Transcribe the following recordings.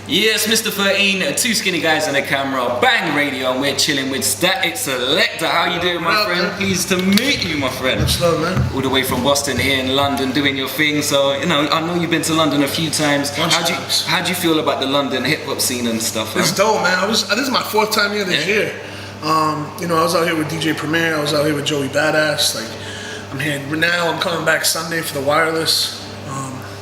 Yes, Mr. 13, two skinny guys on the camera, bang radio, and we're chilling with Statik Selektah. How you doing, my friend? Man. Pleased to meet you, my friend. What's up, man? All the way from Boston here in London, doing your thing. So, you know, I know you've been to London a few times. How'd you feel about the London hip hop scene and stuff? It's dope, man. This is my 4th time here this year. You know, I was out here with DJ Premier. I was out here with Joey Badass. Like, I'm here now. I'm coming back Sunday for the Wireless.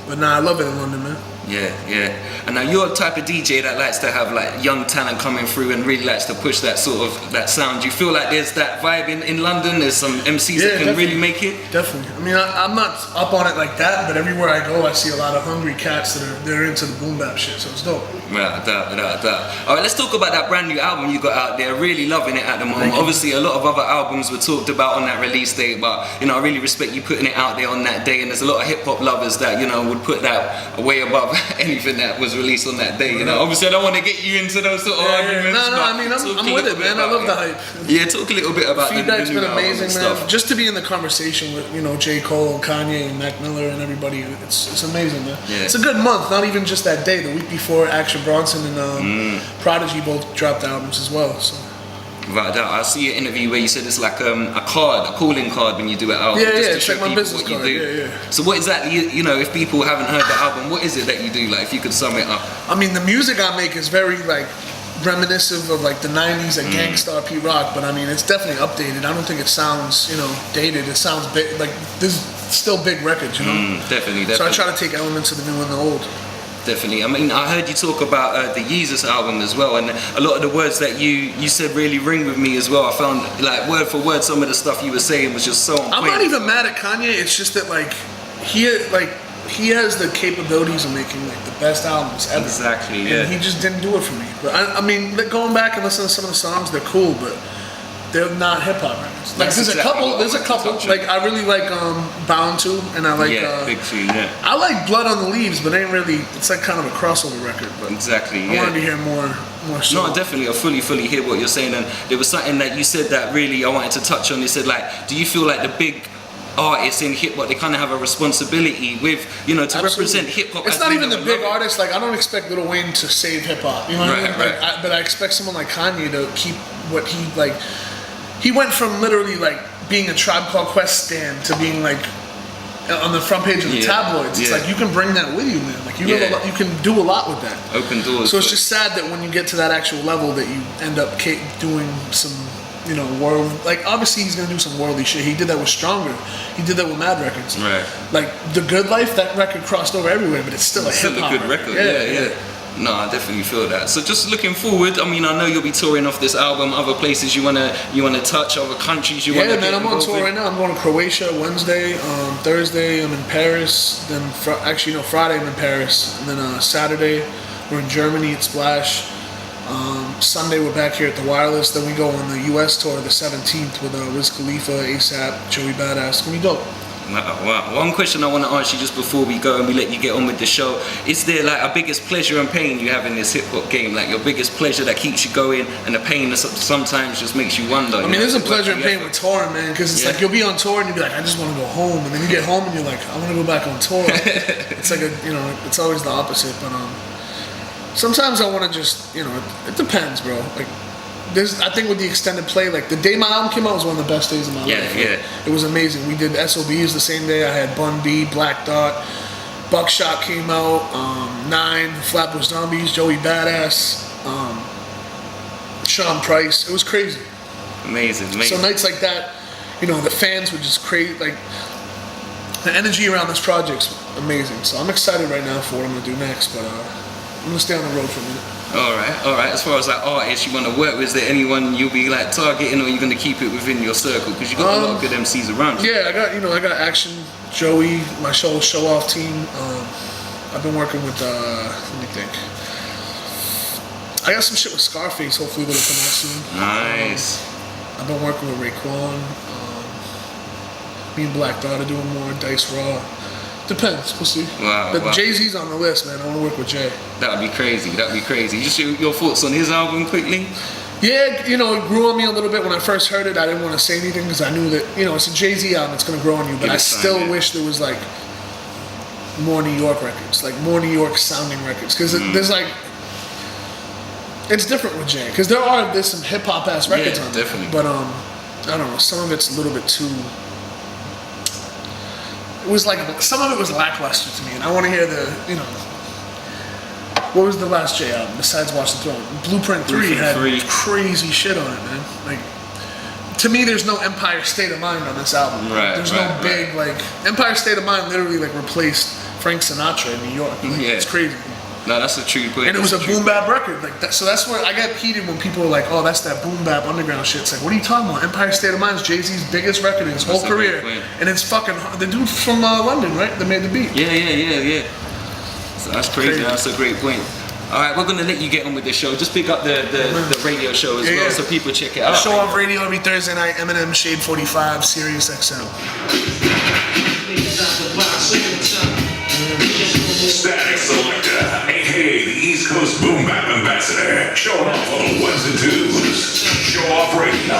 But nah, I love it in London, man. Yeah, yeah. And now you're the type of DJ that likes to have like young talent coming through and really likes to push that sort of that sound. Do you feel like there's that vibe in London? There's some MCs that can really make it? Definitely. I mean, I'm not up on it like that, but everywhere I go, I see a lot of hungry cats they're into the boom bap shit, so it's dope. Without a doubt. Alright, let's talk about that brand new album you got out there. Really loving it at the moment. Obviously, a lot of other albums were talked about on that release date, but you know, I really respect you putting it out there on that day. And there's a lot of hip hop lovers that, you know, would put that way above anything that was released on that day. You know, obviously, I don't want to get you into those sort of arguments. No, I mean, I'm with it, man. I love the hype. Yeah, talk a little bit about the feedback's new been amazing, man. stuff. Just to be in the conversation with, you know, J. Cole, Kanye, and Mac Miller, and everybody, it's amazing, man. Yeah. It's a good month. Not even just that day. The week before, Action Bronson and Prodigy both dropped albums as well. So. Right, I see an interview where you said it's like a calling card when you do an album. Yeah, just to it's show like my people business what you card. do. Yeah. So what exactly, you know, if people haven't heard the album, what is it that you do? Like, if you could sum it up. I mean, the music I make is very like reminiscent of like the 90s, like Gangstar, Pete Rock, but I mean, it's definitely updated. I don't think it sounds, you know, dated. It sounds big, like this is still big records, you know? Definitely. So I try to take elements of the new and the old. Definitely. I mean, I heard you talk about the Yeezus album as well, and a lot of the words that you said really ring with me as well. I found, like, word for word, some of the stuff you were saying was just so on point. I'm not even mad at Kanye. It's just that, like, he has the capabilities of making like the best albums ever. Exactly. Yeah. And he just didn't do it for me. But I mean, going back and listening to some of the songs, they're cool, but they're not hip hop records. Like there's a couple. Like I really like Bound to, and I like Big Two. Yeah. I like Blood on the Leaves, but it ain't really. It's like kind of a crossover record. But exactly. I wanted to hear more. No, definitely. I fully hear what you're saying, and there was something that you said that really I wanted to touch on. You said, like, do you feel like the big artists in hip hop, they kind of have a responsibility with, you know, to represent hip hop? It's not even the big artists. Like, I don't expect Lil Wayne to save hip hop. You know what I mean? Like, but I expect someone like Kanye to keep what he like. He went from literally like being a Tribe Called Quest stan to being like on the front page of the tabloids. It's like you can bring that with you, man. Like you can do a lot with that. Open doors. So it's just sad that when you get to that actual level, that you end up doing some, you know, world. Like obviously he's gonna do some worldly shit. He did that with Stronger. He did that with Mad Records. Right. Like The Good Life, that record crossed over everywhere, but it's still a hip hop. Still a good record. Yeah. No, I definitely feel that. So just looking forward, I mean, I know you'll be touring off this album, other places you wanna touch, other countries you wanna. Yeah, man, I'm on tour right now. I'm going to Croatia Wednesday, Thursday I'm in Paris, then Friday I'm in Paris, and then Saturday we're in Germany at Splash. Sunday we're back here at the Wireless. Then we go on the U.S. tour the 17th with Wiz Khalifa, ASAP, Joey Badass. It's gonna be dope. Wow. One question I want to ask you just before we go and we let you get on with the show, is there like a biggest pleasure and pain you have in this hip hop game? Like your biggest pleasure that keeps you going, and the pain that sometimes just makes you wonder. I mean, there's a pleasure and pain with touring, man, because it's like you'll be on tour and you'll be like, I just want to go home, and then you get home and you're like, I want to go back on tour. It's like it's always the opposite, but sometimes I want to just, it depends, bro. Like. I think with the extended play, like the day my album came out was one of the best days of my life. Yeah. It was amazing. We did SOBs the same day. I had Bun B, Black Dot, Buckshot came out, 9, Flatbush Zombies, Joey Badass, Sean Price. It was crazy. Amazing. So nights like that, the fans would just create, like, the energy around this project's amazing. So I'm excited right now for what I'm gonna do next, but I'm gonna stay on the road for a minute. All right. As far as like artists you want to work with, is there anyone you'll be like targeting, or are you going to keep it within your circle? Because you got a lot of good MCs around you. Yeah, I got Action, Joey, my show off team. I've been working with let me think. I got some shit with Scarface. Hopefully that'll come out soon. Nice. I've been working with Raekwon. Me and Black Thought are doing more. Dice Raw. Depends. We'll see. Wow. But Jay-Z's on the list, man. I want to work with Jay. That would be crazy. Just your thoughts on his album quickly. Yeah, it grew on me a little bit when I first heard it. I didn't want to say anything because I knew that it's a Jay-Z album. It's gonna grow on you. But I still wish there was like more New York records, like more New York sounding records, because there's like. It's different with Jay, because there's some hip hop ass records on there. Definitely. But I don't know, some of it's a little bit too. It was like some of it was lackluster to me, and I want to hear what was the last Jay album besides Watch the Throne? Blueprint 3 had crazy shit on it, man. Like, to me, there's no Empire State of Mind on this album. Right. There's no big like Empire State of Mind. Literally like replaced Frank Sinatra in New York. Like, it's crazy. No, that's a true point. And it was a boom bap record, like that. So that's where I get heated when people are like, "Oh, that's that boom bap underground shit." It's like, what are you talking about? Empire State of Mind is Jay-Z's biggest record in his whole career, and it's fucking the dude from London, right? That made the beat. Yeah. So that's crazy. That's a great point. All right, we're gonna let you get on with the show. Just pick up the radio show as well, so people check it out. Show off radio every Thursday night. Eminem, Shade 45, Sirius XM. Statik Selektah, aka the East Coast Boom Bap Ambassador, showing off on the ones and twos. Show off radio.